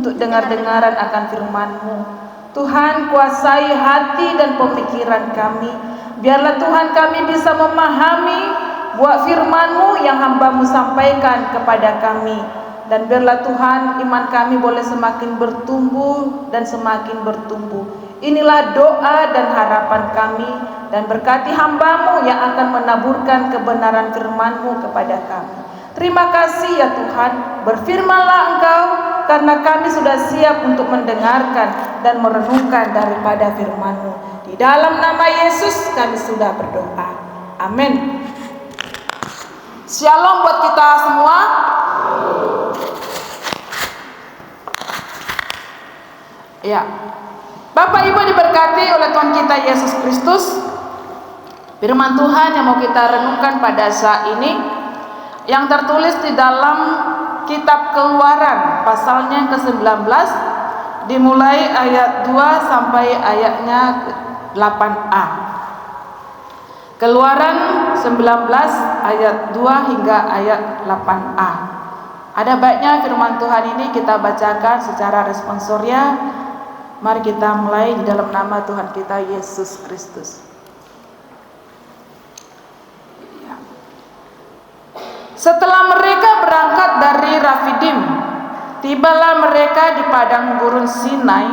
untuk dengar-dengaran akan firman-Mu. Tuhan, kuasai hati dan pemikiran kami. Biarlah Tuhan kami bisa memahami buah firman-Mu yang hamba-Mu sampaikan kepada kami. Dan biarlah Tuhan iman kami boleh semakin bertumbuh dan semakin bertumbuh. Inilah doa dan harapan kami, dan berkati hamba-Mu yang akan menaburkan kebenaran firman-Mu kepada kami. Terima kasih ya Tuhan, berfirmanlah Engkau, karena kami sudah siap untuk mendengarkan dan merenungkan daripada firman-Mu. Di dalam nama Yesus kami sudah berdoa. Amin. Shalom buat kita semua. Ya, Bapak Ibu diberkati oleh Tuhan kita Yesus Kristus. Firman Tuhan yang mau kita renungkan pada saat ini, yang tertulis di dalam kitab Keluaran pasalnya ke-19, dimulai ayat 2 sampai ayatnya 8a. Keluaran 19 ayat 2 hingga ayat 8a. Ada baiknya firman Tuhan ini kita bacakan secara responsoria. Mari kita mulai di dalam nama Tuhan kita Yesus Kristus. Setelah mereka berangkat dari Rafidim, tibalah mereka di padang gurun Sinai.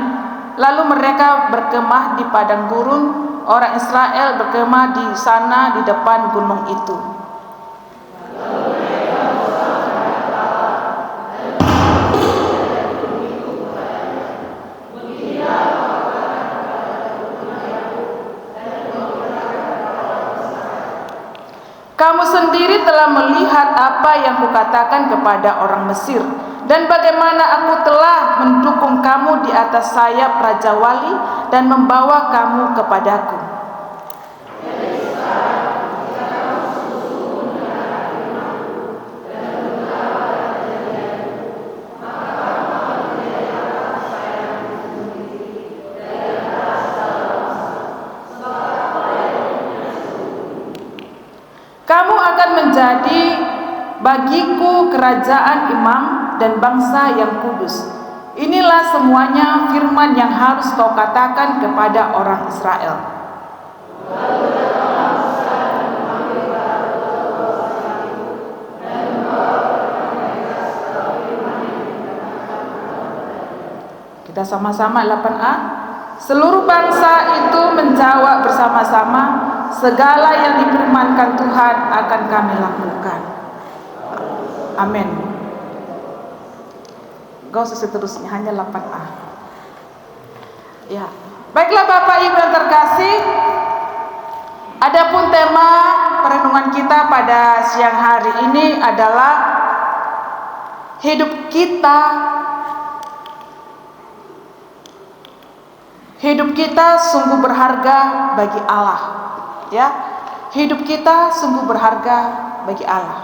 Lalu mereka berkemah di padang gurun. Orang Israel berkemah di sana di depan gunung itu. Kamu sendiri telah melihat apa yang kukatakan kepada orang Mesir, dan bagaimana aku telah mendukung kamu di atas sayap Raja Wali dan membawa kamu kepadaku. Kamu akan menjadi bagiku kerajaan imam dan bangsa yang kudus. Inilah semuanya firman yang harus kau katakan kepada orang Israel. Kita sama-sama 8a. Seluruh bangsa itu menjawab bersama-sama, segala yang difirmankan Tuhan akan kami lakukan. Amin. Gak usah seterusnya, hanya 8a. Ya, baiklah Bapak Ibu yang terkasih. Adapun tema perenungan kita pada siang hari ini adalah hidup kita sungguh berharga bagi Allah. Ya, hidup kita sungguh berharga bagi Allah.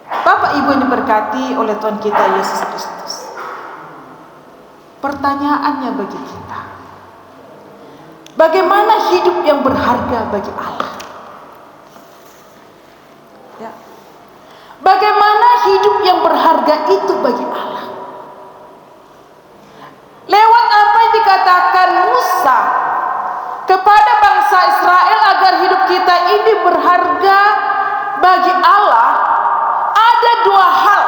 Bapak Ibu yang diberkati oleh Tuhan kita Yesus Kristus. Pertanyaannya bagi kita, bagaimana hidup yang berharga bagi Allah? Ya. Bagaimana hidup yang berharga itu bagi Allah? Lewat apa yang dikatakan Musa kepada bangsa Israel agar hidup kita ini berharga bagi Allah, ada dua hal.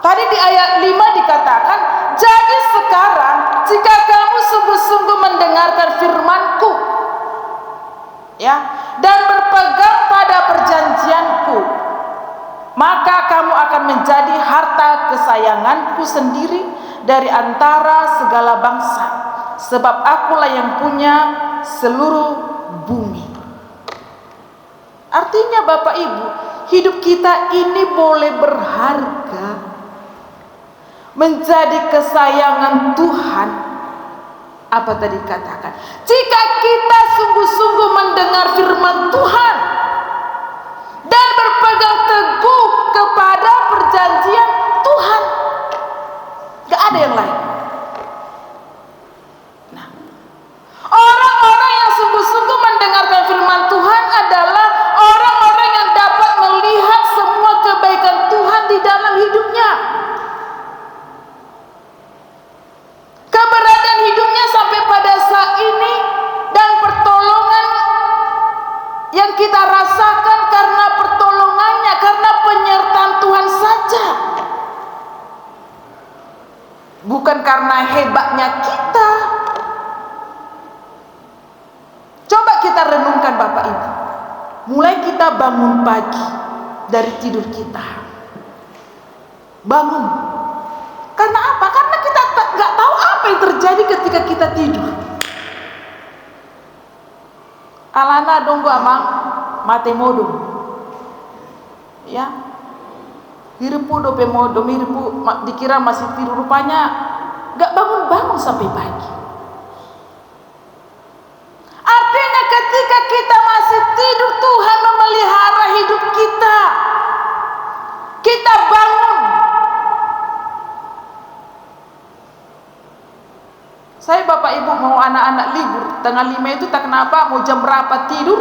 Tadi di ayat 5 dikatakan, jadi sekarang jika kamu sungguh-sungguh mendengarkan firman-Ku, ya, dan berpegang pada perjanjian-Ku, maka kamu akan menjadi harta kesayangan-Ku sendiri dari antara segala bangsa, sebab Akulah yang punya seluruh bumi. Artinya Bapak Ibu, hidup kita ini boleh berharga, menjadi kesayangan Tuhan. Apa tadi katakan? Jika kita sungguh-sungguh mendengar firman Tuhan dan berpegang teguh kepada perjanjian Tuhan, gak ada yang lain. Nah, orang-orang yang sungguh-sungguh mendengarkan firman Tuhan adalah orang-orang yang dapat melihat semua kebaikan Tuhan di dalam hidupnya. bukan karena hebatnya kita. Coba kita renungkan Bapak Ibu. Mulai kita bangun pagi dari tidur kita. Bangun. Karena apa? Karena kita nggak tahu apa yang terjadi ketika kita tidur. Alana donggo amang mate modom. Ya. Hiripu dope modom, hiripu dikira masih tidur, rupanya nggak bangun-bangun sampai pagi. Artinya ketika kita masih tidur, Tuhan memelihara hidup kita. Kita bangun. Saya Bapak Ibu mau anak-anak libur tanggal 5 itu tak kenapa mau jam berapa tidur,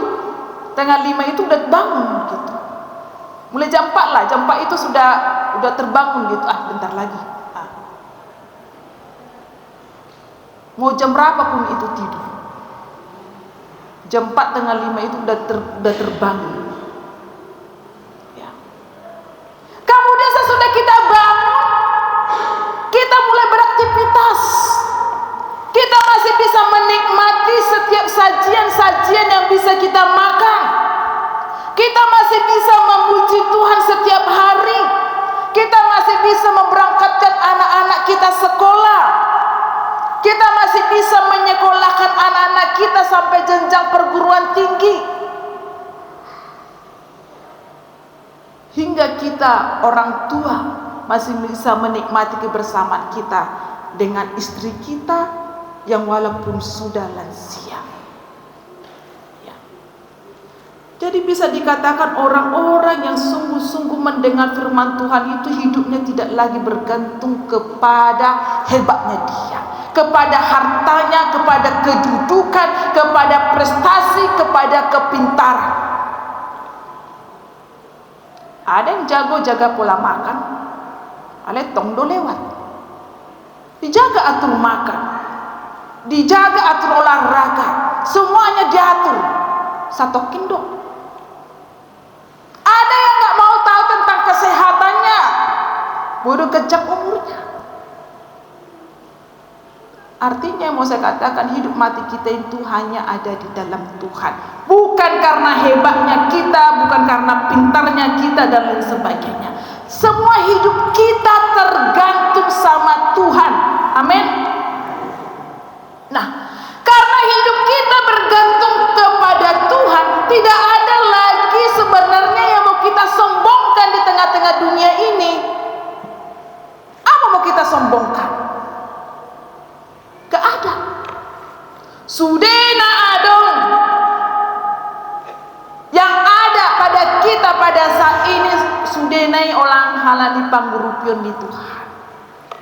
tanggal 5 itu udah bangun gitu. Mulai jam 4 lah, jam 4 itu sudah terbangun gitu. Bentar lagi. Mau jam berapa pun itu tidur. Jam 4 tanggal 5 itu udah terbangun. Ya. Kemudian sesudah kita bangun, kita mulai beraktivitas. Kita masih bisa menikmati setiap sajian-sajian yang bisa kita makan. Kita masih bisa memuji Tuhan setiap hari. Kita masih bisa memberangkatkan anak-anak kita sekolah. Kita masih bisa menyekolahkan anak-anak kita sampai jenjang perguruan tinggi. Hingga kita orang tua masih bisa menikmati kebersamaan kita dengan istri kita yang walaupun sudah lansia. Ya. Jadi bisa dikatakan orang-orang yang sungguh-sungguh mendengar firman Tuhan itu hidupnya tidak lagi bergantung kepada hebatnya dia, kepada hartanya, kepada kedudukan, kepada prestasi, kepada kepintaran. Ada yang jago jaga pola makan, ada tongdo lewat. Dijaga atur makan, dijaga atur olahraga, semuanya diatur. Satu kindo. Ada yang nggak mau tahu tentang kesehatannya, bodoh kecap umurnya. Artinya mau saya katakan hidup mati kita itu hanya ada di dalam Tuhan. Bukan karena hebatnya kita, bukan karena pintarnya kita dan lain sebagainya. Semua hidup kita tergantung sama Tuhan. Amin. Nah, karena hidup kita bergantung kepada Tuhan, tidak ada lagi sebenarnya yang mau kita sombongkan di tengah-tengah dunia ini. Apa mau kita sombongkan? Gak ada. Sudena adong. Yang ada pada kita pada saat ini sudenai orang halani panggurupion di Tuhan.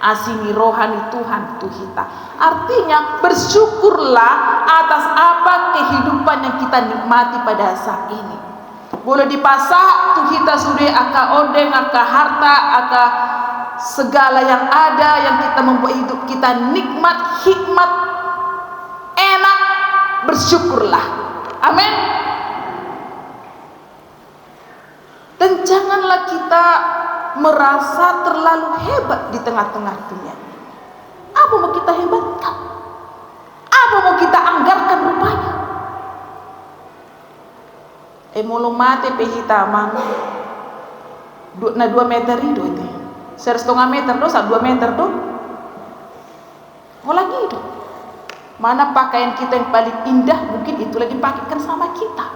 Asini rohani Tuhan Tuhita. Artinya bersyukurlah atas apa kehidupan yang kita nikmati pada saat ini. Boleh dipasak Tuhita sudah aka odeng, aka harta, aka segala yang ada yang kita membuat hidup kita nikmat, hikmat, enak, bersyukurlah. Amin. Dan janganlah kita merasa terlalu hebat di tengah-tengah dunia. Apa mau kita hebatkan? Apa mau kita anggarkan rupanya? Mulu mate pehita mang 2 meter itu 1,5 meter do, 2 meter do. Mau lagi itu. Mana pakaian kita yang paling indah mungkin itulah dipakaikan sama kita.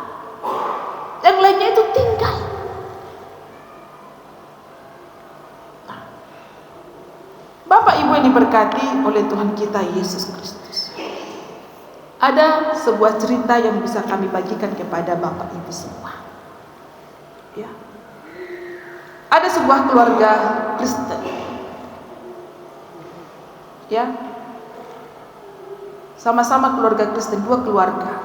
Yang lainnya itu tinggal. Bapak Ibu yang diberkati oleh Tuhan kita Yesus Kristus. Ada sebuah cerita yang bisa kami bagikan kepada Bapak Ibu semua. Ya. Ada sebuah keluarga Kristen. Ya. Sama-sama keluarga Kristen, 2 keluarga.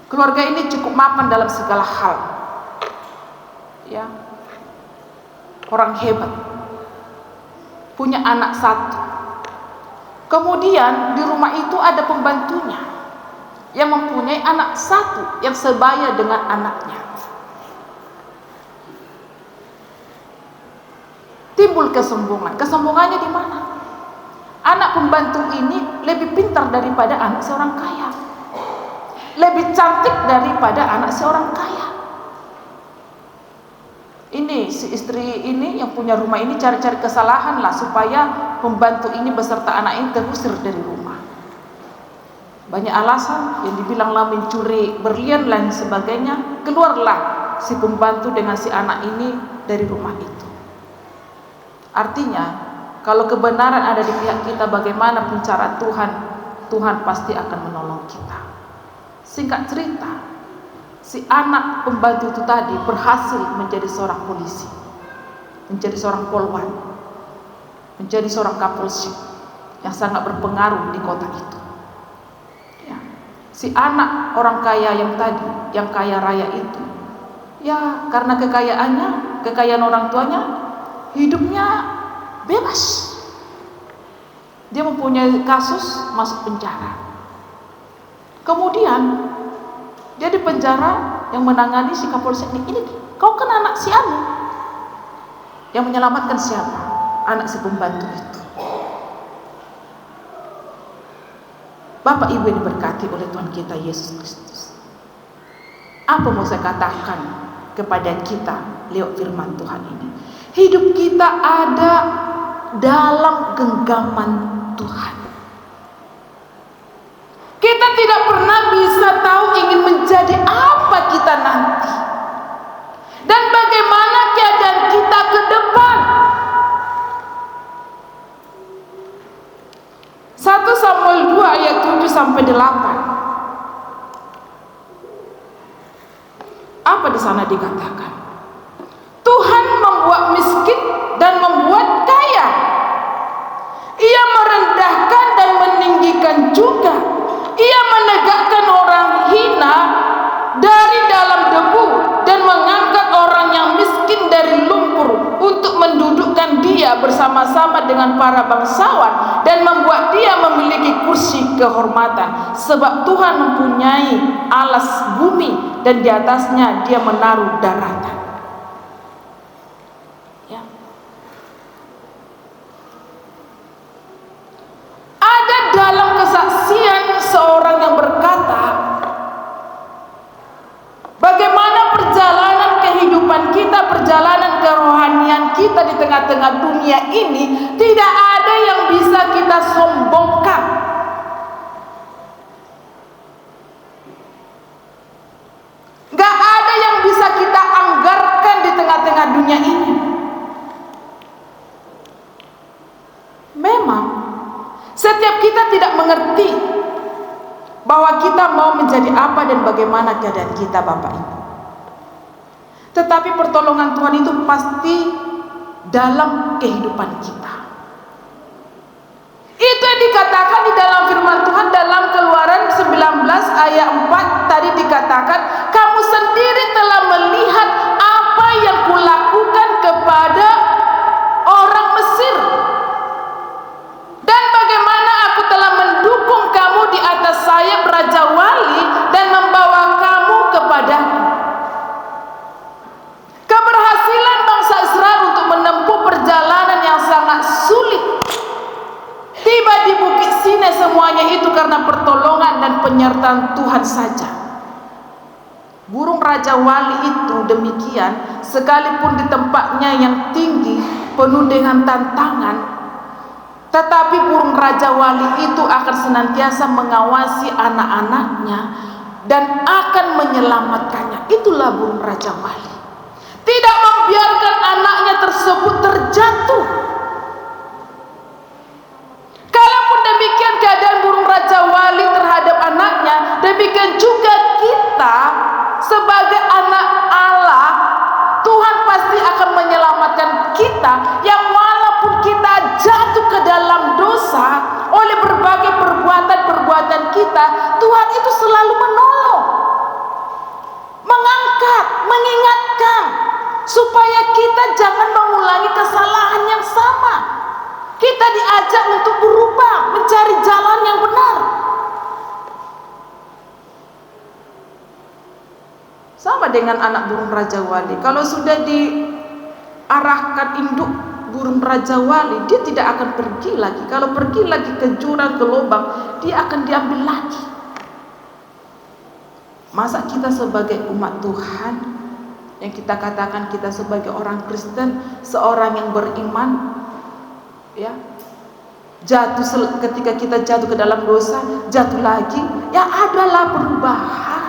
Keluarga ini cukup mapan dalam segala hal. Ya. Orang hebat. Punya anak 1. Kemudian di rumah itu ada pembantunya yang mempunyai anak 1 yang sebaya dengan anaknya. timbul kesombongan. Kesombongannya di mana? Anak pembantu ini lebih pintar daripada anak seorang kaya, lebih cantik daripada anak seorang kaya. Ini si istri ini yang punya rumah ini cari-cari kesalahan lah supaya pembantu ini beserta anak ini terusir dari rumah. Banyak alasan, yang dibilang lah mencuri berlian dan sebagainya. Keluarlah si pembantu dengan si anak ini dari rumah itu. Artinya, kalau kebenaran ada di pihak kita, bagaimana pun cara Tuhan, Tuhan pasti akan menolong kita. Singkat cerita, si anak pembantu itu tadi berhasil menjadi seorang polisi, menjadi seorang polwan, menjadi seorang kapolsek yang sangat berpengaruh di kota itu. Ya. Si anak orang kaya yang tadi, yang kaya raya itu, ya karena kekayaan orang tuanya, hidupnya bebas. Dia mempunyai kasus masuk penjara. Kemudian dia di penjara, yang menangani si kapolsek ini, kau kan anak si anu. Yang menyelamatkan siapa? Anak si pembantu itu. Bapak Ibu yang diberkati oleh Tuhan kita Yesus Kristus. Apa mau saya katakan kepada kita lewat firman Tuhan ini? Hidup kita ada dalam genggaman Tuhan. Kita tidak pernah bisa tahu ingin menjadi apa kita nanti, dan bagaimana keadaan kita ke depan. 1 Samuel 2 ayat 7 sampai 8. Apa di sana dikatakan? Tuhan membuat miskin dan membuat kaya. Ia merendahkan dan meninggikan juga. Ia menegakkan orang hina dari dalam debu dan mengangkat orang yang miskin dari lumpur untuk mendudukkan dia bersama-sama dengan para bangsawan dan membuat dia memiliki kursi kehormatan. Sebab Tuhan mempunyai alas bumi dan di atasnya dia menaruh daratan. Ya. Ada dalam kesaksian seorang yang berkata, bagaimana perjalanan kehidupan kita, perjalanan kerohanian kita di tengah-tengah dunia ini, tidak ada yang bisa kita sombongkan. Gak ada yang bisa kita anggarkan di tengah-tengah dunia ini. Memang setiap kita tidak mengerti bahwa kita mau menjadi apa dan bagaimana keadaan kita, Bapak Ibu. Tetapi pertolongan Tuhan itu pasti dalam kehidupan kita. Itu yang dikatakan di dalam firman Tuhan dalam Keluaran 19 ayat 4 tadi dikatakan, kamu sendiri telah melihat apa yang kulakukan kepada orang Mesir, dan bagaimana aku telah mendukung kamu di atas sayap Raja Wali dan membawa kamu kepadaku. Keberhasilan bangsa Israel untuk menempuh perjalanan yang sangat sulit, tiba di Bukit Sinai, semuanya itu karena pertolongan dan penyertaan Tuhan saja. Burung Raja Wali itu demikian, sekalipun di tempatnya yang tinggi penuh dengan tantangan, tetapi burung Raja Wali itu akan senantiasa mengawasi anak-anaknya dan akan menyelamatkannya. Itulah burung Raja Wali. Tidak membiarkan anaknya tersebut terjatuh. Kalaupun demikian keadaan burung Raja Wali terhadap anaknya, demikian juga kita sebagai anak Allah, Tuhan pasti akan menyelamatkan kita, yang walaupun kita jatuh ke dalam dosa oleh berbagai perbuatan-perbuatan kita, Tuhan itu selalu menolong, mengangkat, mengingatkan, supaya kita jangan mengulangi kesalahan yang sama. Kita diajak untuk berubah, mencari jalan yang benar. Sama dengan anak burung Raja Wali, kalau sudah diarahkan induk burung Raja Wali, dia tidak akan pergi lagi. Kalau pergi lagi ke jurang, ke lubang, dia akan diambil lagi. Masa kita sebagai umat Tuhan, yang kita katakan kita sebagai orang Kristen, seorang yang beriman, ya, ketika kita jatuh ke dalam dosa, jatuh lagi, ya adalah perubahan.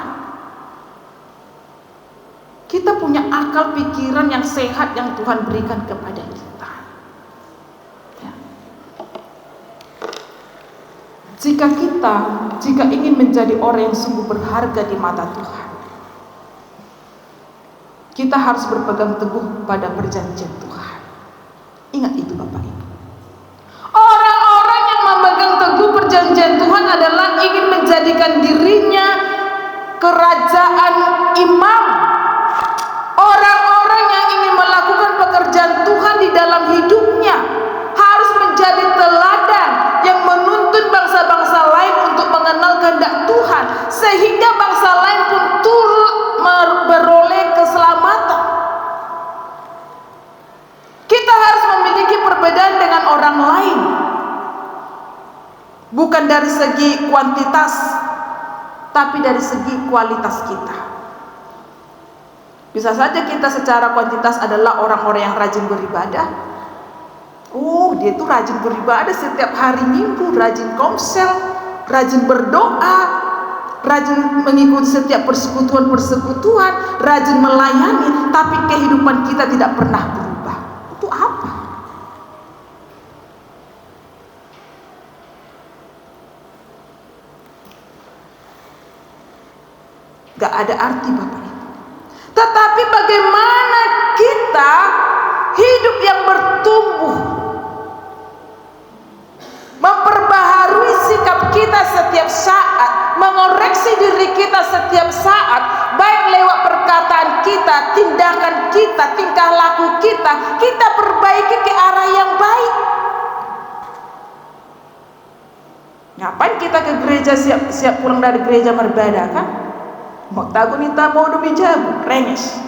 Kita punya akal pikiran yang sehat yang Tuhan berikan kepada kita, ya. Jika ingin menjadi orang yang sungguh berharga di mata Tuhan, kita harus berpegang teguh pada perjanjian Tuhan. Ingat itu Bapak Ibu. Orang-orang yang memegang teguh perjanjian Tuhan adalah ingin menjadikan dirinya kerajaan imam. Orang-orang yang ingin melakukan pekerjaan Tuhan di dalam hidupnya harus menjadi teladan yang menuntun bangsa-bangsa lain untuk mengenal kehendak Tuhan, sehingga bangsa lain pun turut beroleh keselamatan. Kita harus memiliki perbedaan dengan orang lain, bukan dari segi kuantitas, tapi dari segi kualitas kita. Bisa saja kita secara kuantitas adalah orang-orang yang rajin beribadah. Oh, dia itu rajin beribadah setiap hari Minggu, rajin komsel, rajin berdoa, rajin mengikuti setiap persekutuan-persekutuan, rajin melayani, tapi kehidupan kita tidak pernah berubah. Itu apa? Gak ada arti Bapak Ibu. Tetapi bagaimana kita hidup yang bertumbuh, memperbaharui sikap kita setiap saat, mengoreksi diri kita setiap saat, baik lewat perkataan kita, tindakan kita, tingkah laku kita perbaiki ke arah yang baik. Ngapain kita ke gereja siap pulang dari gereja beribadah kan? Mau tahu nita mau demi jago, renges.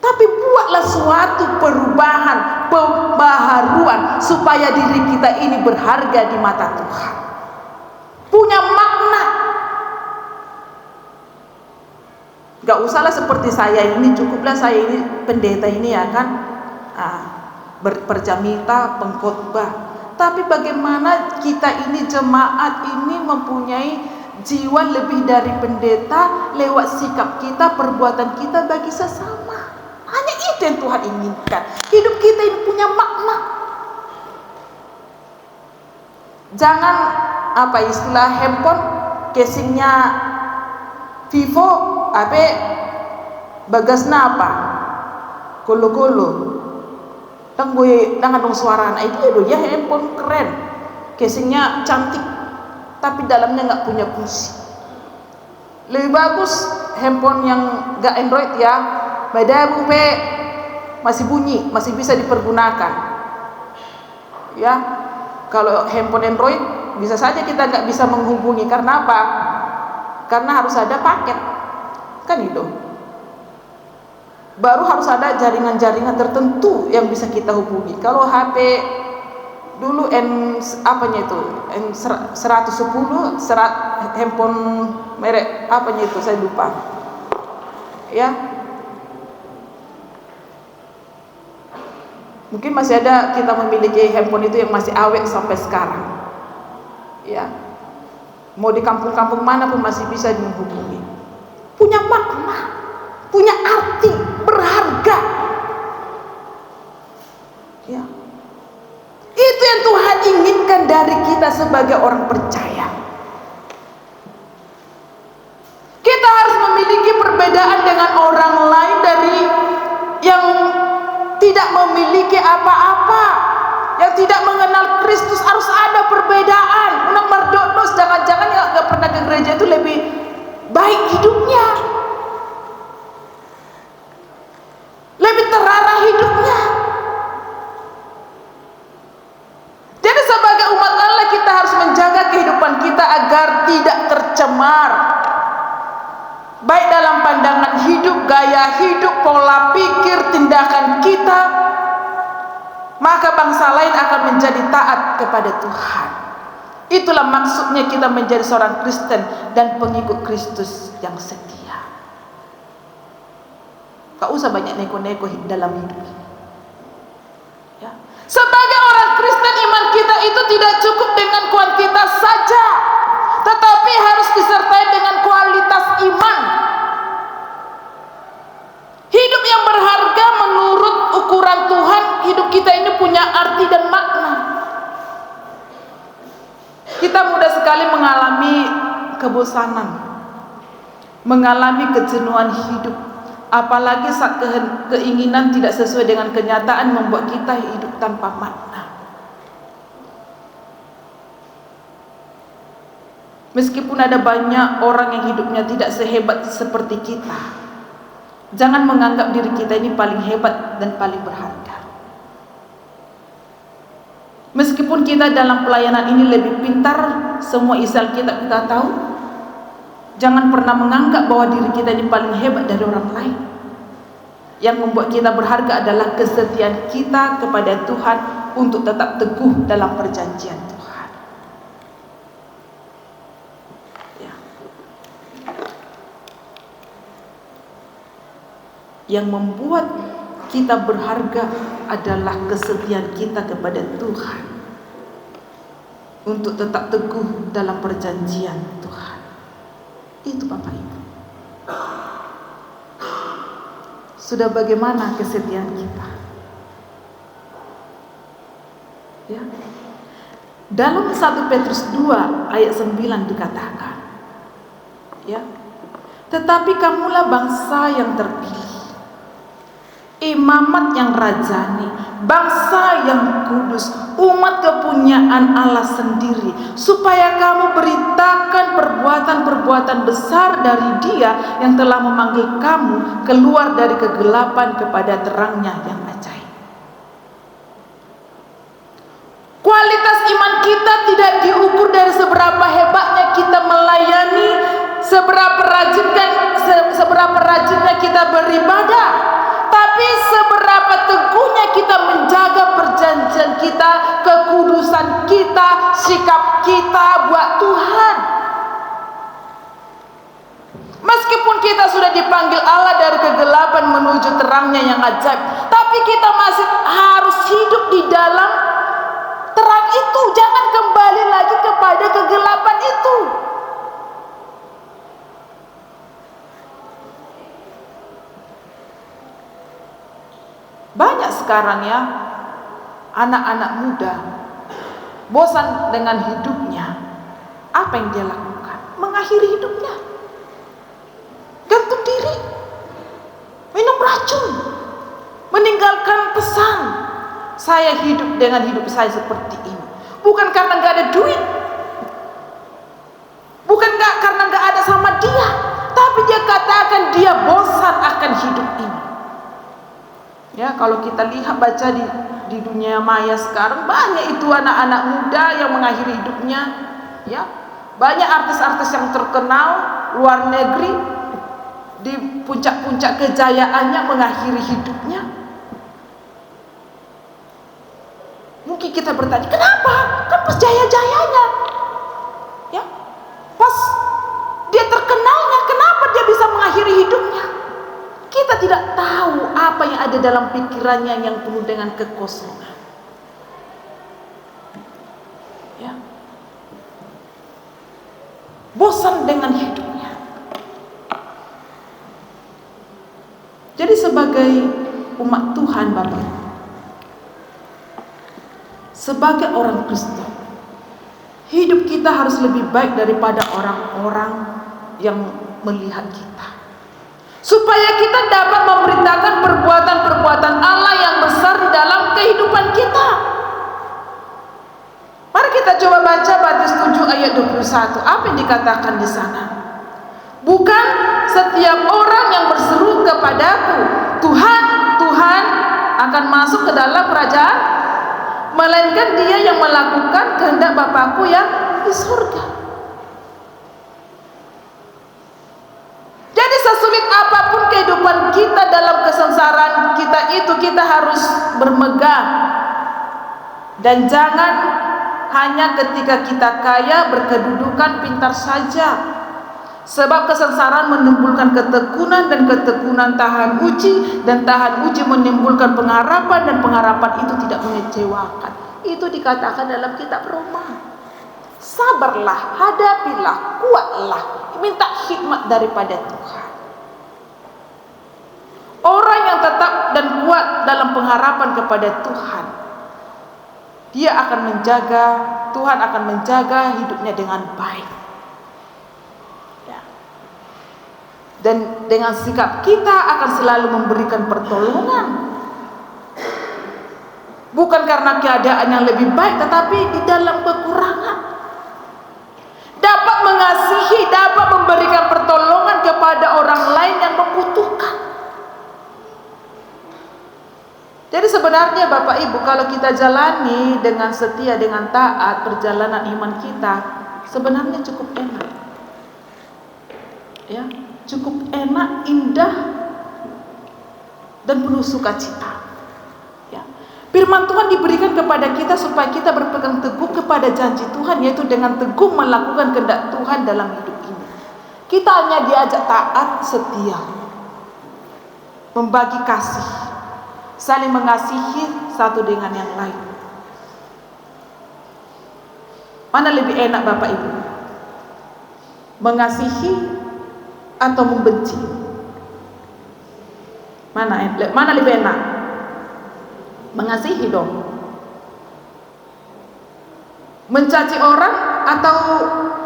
Tapi buatlah suatu perubahan, pembaharuan supaya diri kita ini berharga di mata Tuhan, punya makna. Gak usahlah seperti saya ini, cukuplah saya ini pendeta ini ya kan, berjamita, pengkhotbah. Tapi bagaimana kita ini jemaat ini mempunyai jiwa lebih dari pendeta lewat sikap kita, perbuatan kita bagi sesama. Hanya itu yang Tuhan inginkan. Hidup kita ini punya makna. Jangan istilah handphone casingnya Vivo, bagasnya apa? Kolo-kolo. Dengan suara itu ya handphone keren, casingnya cantik, tapi dalamnya nggak punya fungsi. Lebih bagus handphone yang nggak Android ya, badabu masih bunyi, masih bisa dipergunakan. Ya, kalau handphone Android bisa saja kita nggak bisa menghubungi. Karena apa? Karena harus ada paket, kan itu. Baru harus ada jaringan-jaringan tertentu yang bisa kita hubungi. Kalau HP dulu N110 handphone merek itu saya lupa ya, mungkin masih ada kita memiliki handphone itu yang masih awet sampai sekarang ya, mau di kampung-kampung mana pun masih bisa dihubungi. Punya makna, punya arti, berharga ya. Itu yang Tuhan inginkan dari kita sebagai orang percaya. Kita harus memiliki perbedaan dengan orang lain dari yang tidak memiliki apa-apa, yang tidak mengenal Kristus. Harus ada perbedaan. Unak mardonos, jangan-jangan yang gak pernah ke gereja itu lebih baik hidupnya, lebih terarah hidupnya. Jadi sebagai umat Allah kita harus menjaga kehidupan kita agar tidak tercemar, baik dalam pandangan hidup hidup, gaya hidup, pola pikir, tindakan kita, maka bangsa lain akan menjadi taat kepada Tuhan. Itulah maksudnya kita menjadi seorang Kristen dan pengikut Kristus yang setia. Gak usah banyak neko-neko dalam hidup ini. Ya. Sebagai orang Kristen, iman kita itu tidak cukup dengan kuantitas saja, tetapi harus disertai dengan kualitas iman. Hidup yang berharga menurut ukuran Tuhan, hidup kita ini punya arti dan makna. Kita mudah sekali mengalami kebosanan, mengalami kejenuhan hidup, apalagi saat keinginan tidak sesuai dengan kenyataan membuat kita hidup tanpa makna. Meskipun ada banyak orang yang hidupnya tidak sehebat seperti kita, jangan menganggap diri kita ini paling hebat dan paling berharga. Meskipun kita dalam pelayanan ini lebih pintar, semua isi Alkitab kita tahu, jangan pernah menganggap bahwa diri kita ini paling hebat dari orang lain. Yang membuat kita berharga adalah kesetiaan kita kepada Tuhan untuk tetap teguh dalam perjanjian Tuhan. Ya. Yang membuat kita berharga adalah kesetiaan kita kepada Tuhan untuk tetap teguh dalam perjanjian Tuhan. Itu Bapak Ibu. Sudah bagaimana kesetiaan kita? Ya. Dalam 1 Petrus 2 ayat 9 dikatakan, ya, tetapi kamulah bangsa yang terpilih, imamat yang rajani, bangsa yang kudus, umat kepunyaan Allah sendiri, supaya kamu beritakan perbuatan-perbuatan besar dari Dia yang telah memanggil kamu keluar dari kegelapan kepada terangnya yang ajaib. Kualitas iman kita tidak diukur dari seberapa hebatnya kita melayani, seberapa rajinnya kita beribadah, tapi seberapa teguhnya kita menjaga perjanjian kita, kekudusan kita, sikap kita buat Tuhan. Meskipun kita sudah dipanggil Allah dari kegelapan menuju terangnya yang ajaib, tapi kita masih harus hidup di dalam terang itu. Jangan kembali lagi kepada kegelapan itu. Banyak sekarang ya anak-anak muda bosan dengan hidupnya. Apa yang dia lakukan? Mengakhiri hidupnya, gantung diri, minum racun, meninggalkan pesan. Saya hidup dengan hidup saya seperti ini, bukan karena gak ada duit, bukan karena gak ada sama dia, tapi dia katakan dia bosan akan hidup ini. Ya, kalau kita lihat baca di dunia maya sekarang, banyak itu anak-anak muda yang mengakhiri hidupnya. Ya, banyak artis-artis yang terkenal luar negeri di puncak-puncak kejayaannya mengakhiri hidupnya. Mungkin kita bertanya, kenapa? Kan pas jaya-jayanya, ya, pas dia terkenalnya, kenapa dia bisa mengakhiri hidupnya? Kita tidak tahu apa yang ada dalam pikirannya yang penuh dengan kekosongan. Ya. Bosan dengan hidupnya. Jadi sebagai umat Tuhan Bapak, sebagai orang Kristen, hidup kita harus lebih baik daripada orang-orang yang melihat kita, supaya kita dapat memberitakan perbuatan-perbuatan Allah yang besar di dalam kehidupan kita. Mari kita coba baca Matius 7 ayat 21. Apa yang dikatakan di sana? Bukan setiap orang yang berseru kepadaku, Tuhan, Tuhan, akan masuk ke dalam kerajaan, melainkan dia yang melakukan kehendak Bapakku yang di surga. Jadi sesulit apapun kehidupan kita harus bermegah, dan jangan hanya ketika kita kaya berkedudukan pintar saja. Sebab kesengsaraan menimbulkan ketekunan, dan ketekunan tahan uji, dan tahan uji menimbulkan pengharapan, dan pengharapan itu tidak mengecewakan. Itu dikatakan dalam kitab Roma. Sabarlah, hadapilah, kuatlah, minta hikmat daripada Tuhan. Orang yang tetap dan kuat dalam pengharapan kepada Tuhan, dia akan menjaga, Tuhan akan menjaga hidupnya dengan baik. Dan dengan sikap kita akan selalu memberikan pertolongan, bukan karena keadaan yang lebih baik, tetapi di dalam kekurangan dapat mengasihi, dapat memberikan pertolongan kepada orang lain yang membutuhkan. Jadi sebenarnya Bapak Ibu, kalau kita jalani dengan setia, dengan taat perjalanan iman kita, sebenarnya cukup enak, ya, cukup enak, indah, dan penuh sukacita. Ya. Firman Tuhan diberikan kepada kita supaya kita berpegang teguh kepada janji Tuhan, yaitu dengan teguh melakukan kehendak Tuhan dalam hidup ini. Kita hanya diajak taat, setia, membagi kasih, saling mengasihi satu dengan yang lain. Mana lebih enak Bapak Ibu? Mengasihi atau membenci? Mana lebih enak? Mengasihi dong. Mencaci orang atau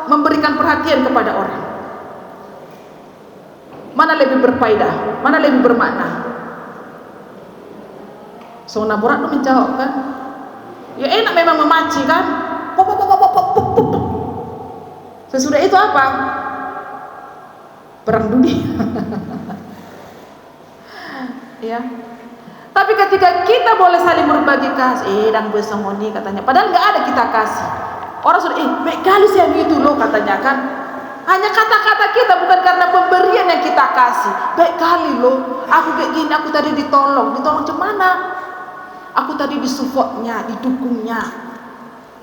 memberikan perhatian kepada orang? Mana lebih berfaedah? Mana lebih bermakna? Sona Borat tuh menjawab kan, ya enak memang memaci kan. Sesudah itu apa? Perang dunia. Ya. Tapi ketika kita boleh saling berbagi kasih, dan bersongoni katanya, padahal nggak ada kita kasih. Orang sudah, baik kali sih yang itu loh katanya kan. Hanya kata-kata kita, bukan karena pemberian yang kita kasih. Baik kali loh, aku kayak gini, aku tadi ditolong cemana? Aku tadi disupportnya, didukungnya,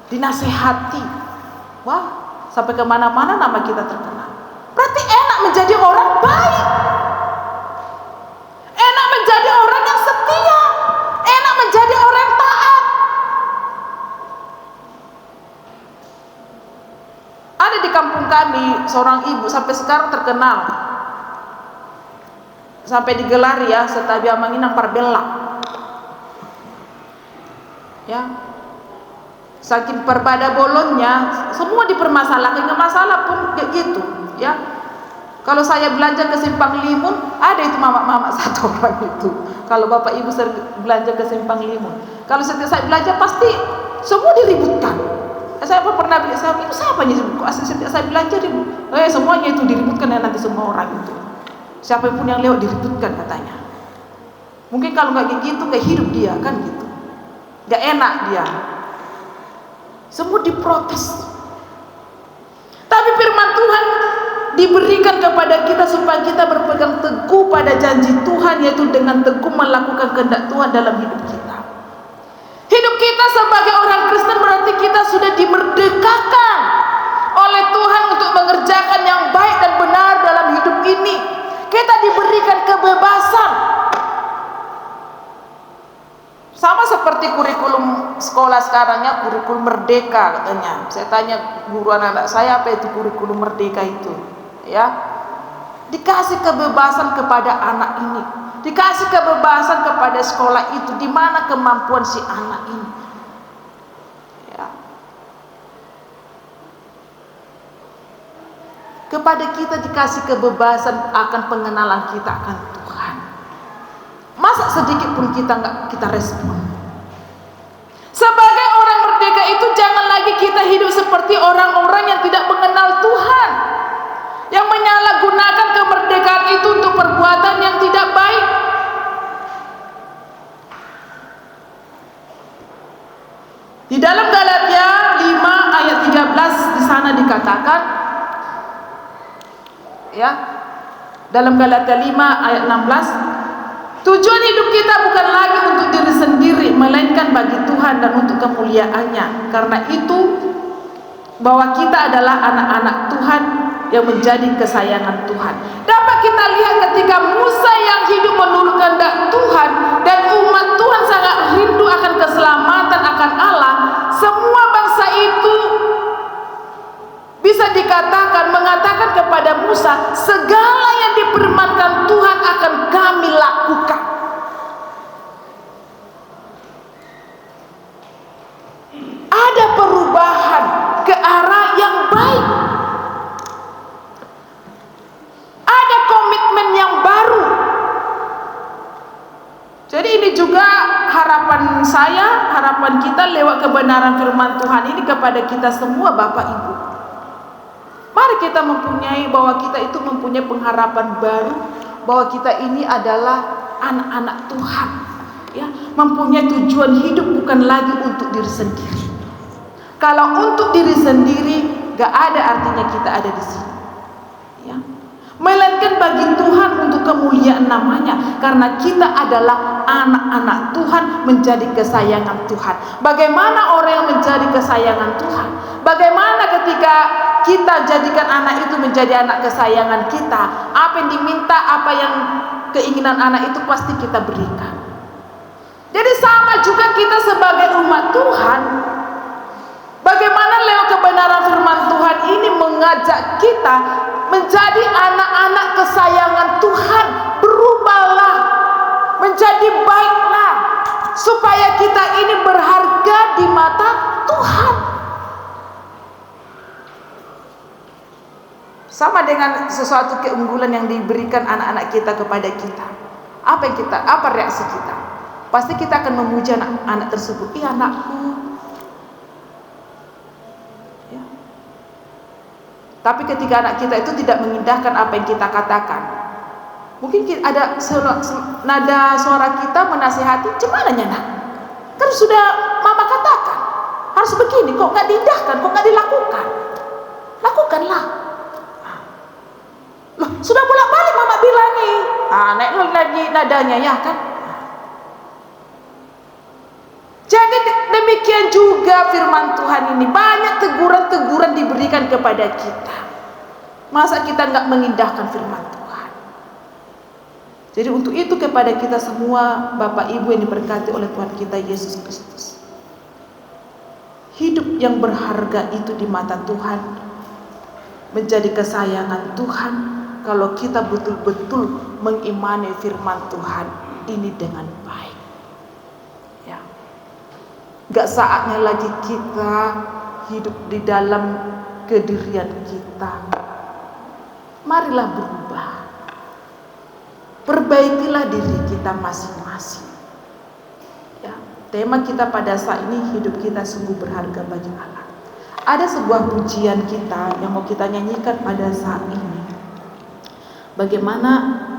dinasehati. Wah, sampai kemana-mana nama kita terkenal. Berarti enak menjadi orang baik, enak menjadi orang yang setia, enak menjadi orang yang taat. Ada di kampung kami seorang ibu sampai sekarang terkenal, sampai digelari ya Setabi Amanginang Parbella. Ya, saking perbada bolonnya, semua dipermasalahkan, nggak masalah pun kayak gitu. Ya, kalau saya belanja ke Simpang Limun, ada itu mama-mama satu orang itu. Kalau bapak ibu sering belanja ke Simpang Limun, kalau setiap saya belanja pasti semua diributkan. Saya pernah bilang, saya itu siapa nih? Setiap saya belanja ribut. Semuanya itu diributkan ya nanti semua orang itu. Siapapun yang lewat diributkan katanya. Mungkin kalau nggak kayak gitu, kayak hidup dia kan gitu. Gak enak dia, semua diprotes. Tapi firman Tuhan diberikan kepada kita supaya kita berpegang teguh pada janji Tuhan, yaitu dengan teguh melakukan kehendak Tuhan dalam hidup kita. Hidup kita sebagai orang Kristen berarti kita sudah dimerdekakan oleh Tuhan untuk mengerjakan yang baik dan benar dalam hidup ini. Kita diberikan kebebasan. Sama seperti kurikulum sekolah sekarang ya, kurikulum merdeka katanya. Saya tanya guru anak saya, apa itu kurikulum merdeka itu? Ya, dikasih kebebasan kepada anak ini, dikasih kebebasan kepada sekolah itu, di mana kemampuan si anak ini. Ya. Kepada kita dikasih kebebasan akan pengenalan kita akan Tuhan. Masa sedikit pun kita nggak kita respon. Sebagai orang merdeka itu jangan lagi kita hidup seperti orang-orang yang tidak mengenal Tuhan, yang menyalahgunakan kemerdekaan itu untuk perbuatan yang tidak baik. Di dalam Galatia 5 ayat 13 di sana dikatakan, ya, dalam Galatia 5 ayat 16, Tujuan hidup kita bukan lagi untuk diri sendiri, melainkan bagi Tuhan dan untuk kemuliaannya. Karena itu, bahwa kita adalah anak-anak Tuhan yang menjadi kesayangan Tuhan. Dapat kita lihat ketika Musa yang hidup menurut kehendak Tuhan dan umat Tuhan sangat rindu akan keselamatan akan Allah, semua bangsa itu bisa dikatakan mengatakan kepada Musa, segala yang difirmankan Tuhan akan kami lakukan. Ada perubahan ke arah yang baik. Ada komitmen yang baru. Jadi ini juga harapan saya, harapan kita lewat kebenaran firman Tuhan ini kepada kita semua Bapak Ibu. Mari kita mempunyai bahwa kita itu mempunyai pengharapan baru, bahwa kita ini adalah anak-anak Tuhan, ya, mempunyai tujuan hidup bukan lagi untuk diri sendiri. Kalau untuk diri sendiri, gak ada artinya kita ada di sini, ya. Melainkan bagi Tuhan untuk kemuliaan namanya, karena kita adalah anak-anak Tuhan, menjadi kesayangan Tuhan. Bagaimana orang yang menjadi kesayangan Tuhan? Bagaimana ketika kita jadikan anak itu menjadi anak kesayangan kita? Apa yang diminta, apa yang keinginan anak itu pasti kita berikan. Jadi sama juga kita sebagai umat Tuhan. Bagaimana lewat kebenaran firman Tuhan ini mengajak kita menjadi anak-anak kesayangan Tuhan. Berubahlah, menjadi baiklah, supaya kita ini berharga di mata Tuhan. Sama dengan sesuatu keunggulan yang diberikan anak-anak kita kepada kita. Apa reaksi kita? Pasti kita akan memuja anak tersebut. Ih, anakku. Ya. Tapi ketika anak kita itu tidak mengindahkan apa yang kita katakan, mungkin ada nada suara kita menasihati, "Gimana nak? Kan sudah mama katakan harus begini, kok nggak diindahkan, kok nggak dilakukan? Lakukanlah." Loh, sudah bolak-balik mama bilang nih, naik lagi nadanya, ya kan? Jadi demikian juga firman Tuhan ini, banyak teguran-teguran diberikan kepada kita. Masa kita nggak mengindahkan firman Tuhan? Jadi untuk itu kepada kita semua Bapak Ibu yang diberkati oleh Tuhan kita Yesus Kristus, hidup yang berharga itu di mata Tuhan, menjadi kesayangan Tuhan, kalau kita betul-betul mengimani firman Tuhan ini dengan baik. Ya. Gak saatnya lagi kita hidup di dalam kedirian kita. Marilah berubah. Perbaikilah diri kita masing-masing. Ya. Tema kita pada saat ini, hidup kita sungguh berharga bagi Allah. Ada sebuah pujian kita yang mau kita nyanyikan pada saat ini. Bagaimana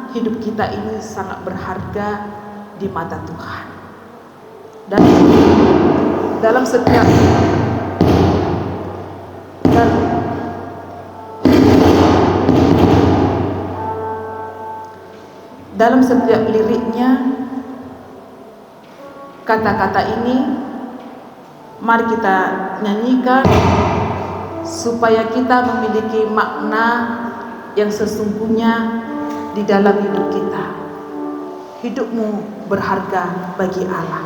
hidup kita ini sangat berharga di mata Tuhan. Dan dalam setiap liriknya, kata-kata ini mari kita nyanyikan supaya kita memiliki makna yang sesungguhnya di dalam hidup kita. Hidupmu berharga bagi Allah.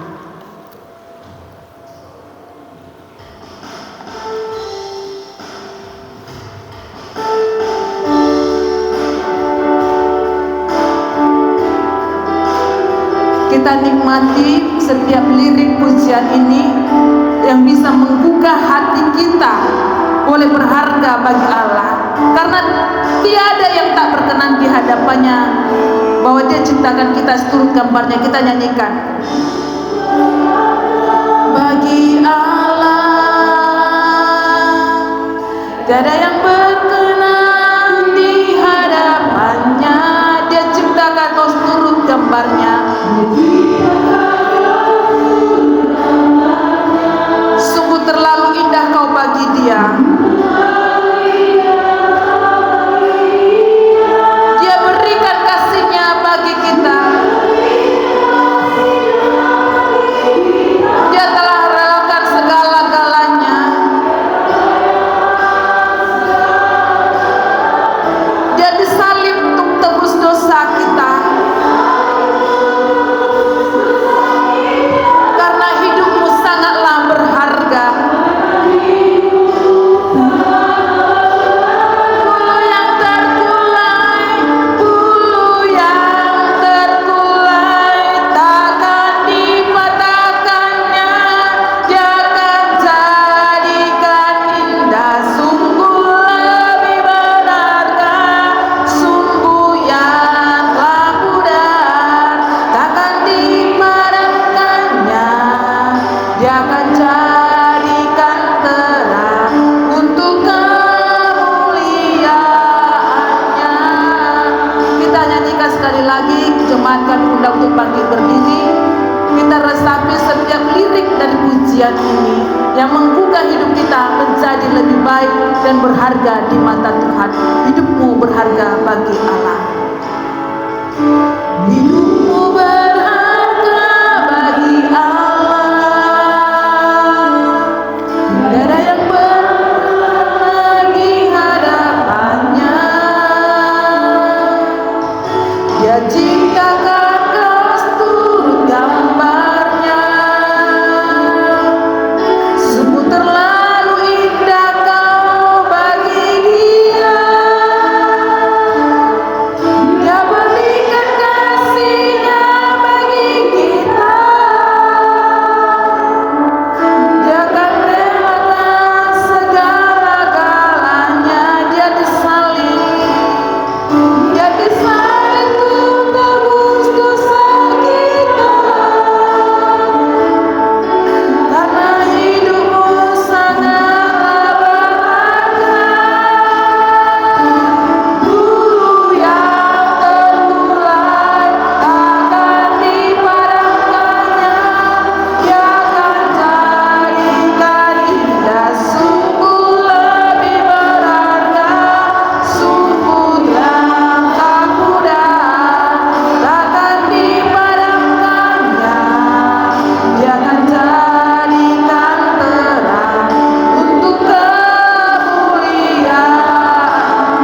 Kita nikmati setiap lirik pujian ini yang bisa menggugah hati kita, boleh berharga bagi Allah. Karena tiada yang tak berkenan di hadapannya, bahwa Dia ciptakan kita seturut gambarnya. Kita nyanyikan. Bagi Allah tiada yang berkenan di hadapannya, Dia ciptakan kau seturut gambarnya. Sungguh terlalu indah kau bagi Dia. Dia berikan kasih-Nya bagi kita. pujian ini yang menggugah hidup kita menjadi lebih baik dan berharga di mata Tuhan. Hidupmu berharga bagi Allah. Hidupmu berharga bagi Allah. Tidak ada yang berkenan di hadapannya. Dia ciptakan kau seturut gambarnya. Sungguh terlalu indah kau bagi Dia. Dia berikan kasih-Nya bagi kita. Dia akan relakan segala-galanya. Dia disalib. Dia disalib untuk tebus dosa kita. Karena hidupmu sangatlah berharga. Bulu yang terulai takkan dipadamkannya. Dia akan jadikan indah. Sungguh lebih berharga. Sungguh langkah kuda takkan dipadamkannya. Dia akan jadikan terang untuk kemuliaan.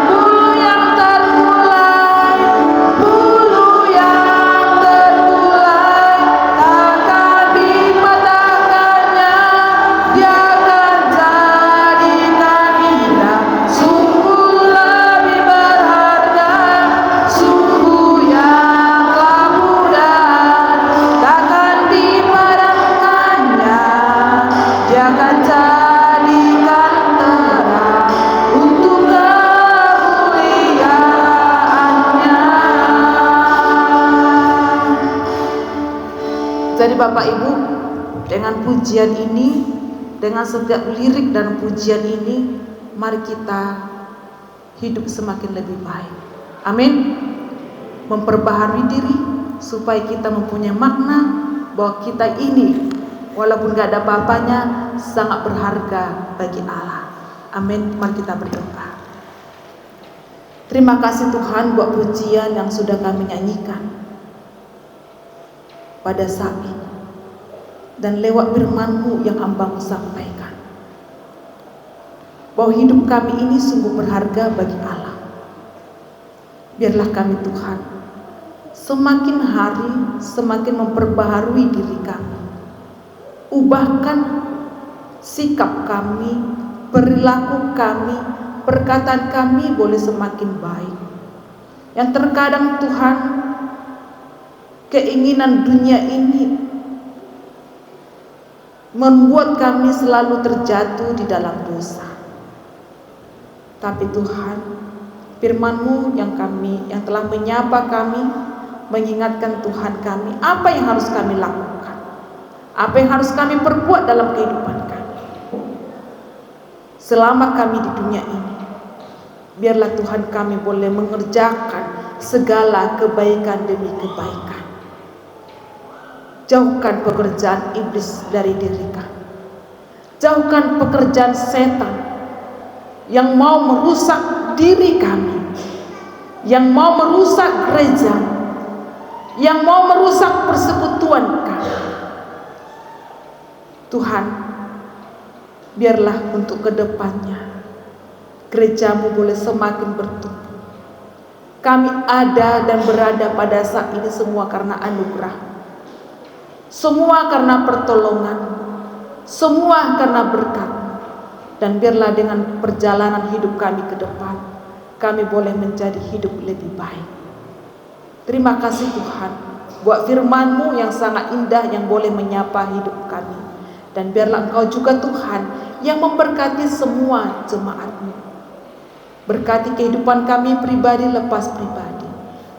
Bulu yang terulai, bulu yang terulai takkan dipatahkannya. Dia akan jadikan indah. Sungguh lebih berharga. Sungguh yang kemuliaan takkan dipadamkannya. Dia akan jadikan terang untuk kemuliaan-Nya. Jadi Bapak Ibu, dengan pujian ini, dengan setiap lirik dan pujian ini, mari kita hidup semakin lebih baik. Amin. Memperbaharui diri supaya kita mempunyai makna bahwa kita ini walaupun gak ada apa-apanya sangat berharga bagi Allah. Amin. Mari kita berdoa. Terima kasih Tuhan buat pujian yang sudah kami nyanyikan pada saat ini, dan lewat firman-Mu yang hamba-Mu sampaikan, bahwa hidup kami ini sungguh berharga bagi Allah. Biarlah kami Tuhan semakin hari semakin memperbaharui diri kami. Ubahkan sikap kami, perilaku kami, perkataan kami boleh semakin baik. Yang terkadang Tuhan, keinginan dunia ini membuat kami selalu terjatuh di dalam dosa. Tapi Tuhan, firman-Mu yang telah menyapa kami, mengingatkan Tuhan kami apa yang harus kami lakukan, apa yang harus kami perbuat dalam kehidupan kami selama kami di dunia ini. Biarlah Tuhan kami boleh mengerjakan segala kebaikan demi kebaikan. Jauhkan pekerjaan iblis dari diri kami. Jauhkan pekerjaan setan yang mau merusak diri kami, yang mau merusak gereja, yang mau merusak persekutuan kami. Tuhan, biarlah untuk kedepannya gereja-Mu boleh semakin bertumbuh. Kami ada dan berada pada saat ini semua karena anugerah, semua karena pertolongan, semua karena berkat. Dan biarlah dengan perjalanan hidup kami ke depan, kami boleh menjadi hidup lebih baik. Terima kasih Tuhan buat firman-Mu yang sangat indah yang boleh menyapa hidup kami. Dan biarlah Engkau juga Tuhan yang memberkati semua jemaat-Mu. Berkati kehidupan kami pribadi lepas pribadi.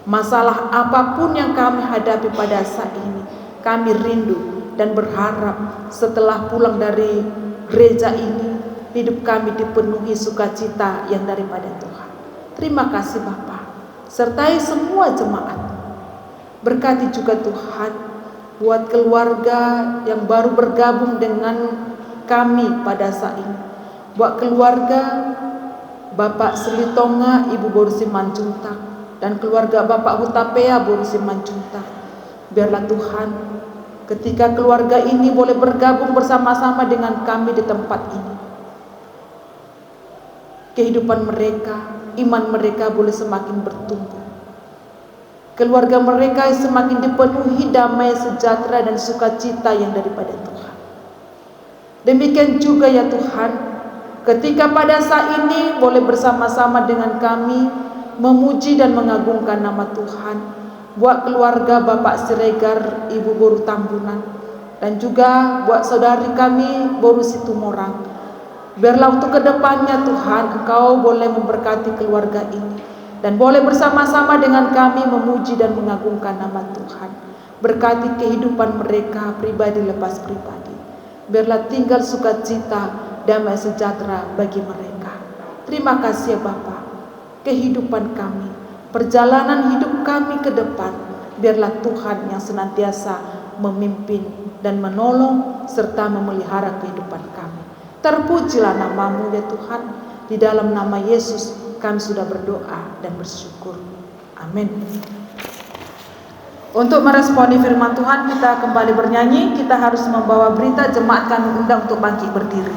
Masalah apapun yang kami hadapi pada saat ini, kami rindu dan berharap setelah pulang dari gereja ini, hidup kami dipenuhi sukacita yang daripada Tuhan. Terima kasih Bapa. Sertai semua jemaat. Berkati juga Tuhan buat keluarga yang baru bergabung dengan kami pada saat ini, buat keluarga Bapak Selitonga, Ibu Boru Simanjuntak, dan keluarga Bapak Hutapea Boru Simanjuntak. Biarlah Tuhan, ketika keluarga ini boleh bergabung bersama-sama dengan kami di tempat ini, kehidupan mereka, iman mereka boleh semakin bertumbuh. Keluarga mereka semakin dipenuhi damai, sejahtera, dan sukacita yang daripada Tuhan. Demikian juga ya Tuhan, ketika pada saat ini boleh bersama-sama dengan kami memuji dan mengagungkan nama Tuhan, buat keluarga Bapak Siregar, Ibu Boru Tambunan, dan juga buat saudari kami Boru Situmorang. Biarlah untuk kedepannya Tuhan, Engkau boleh memberkati keluarga ini, dan boleh bersama-sama dengan kami memuji dan mengagungkan nama Tuhan. Berkati kehidupan mereka pribadi lepas pribadi. Biarlah tinggal sukacita, damai sejahtera bagi mereka. Terima kasih ya Bapa. Kehidupan kami, perjalanan hidup kami ke depan, biarlah Tuhan yang senantiasa memimpin dan menolong serta memelihara kehidupan kami. Terpujilah nama-Mu ya Tuhan. Di dalam nama Yesus kami sudah berdoa dan bersyukur. Amin. Untuk meresponi firman Tuhan, kita kembali bernyanyi. Kita harus membawa berita, jemaat kami undang untuk bangkit berdiri.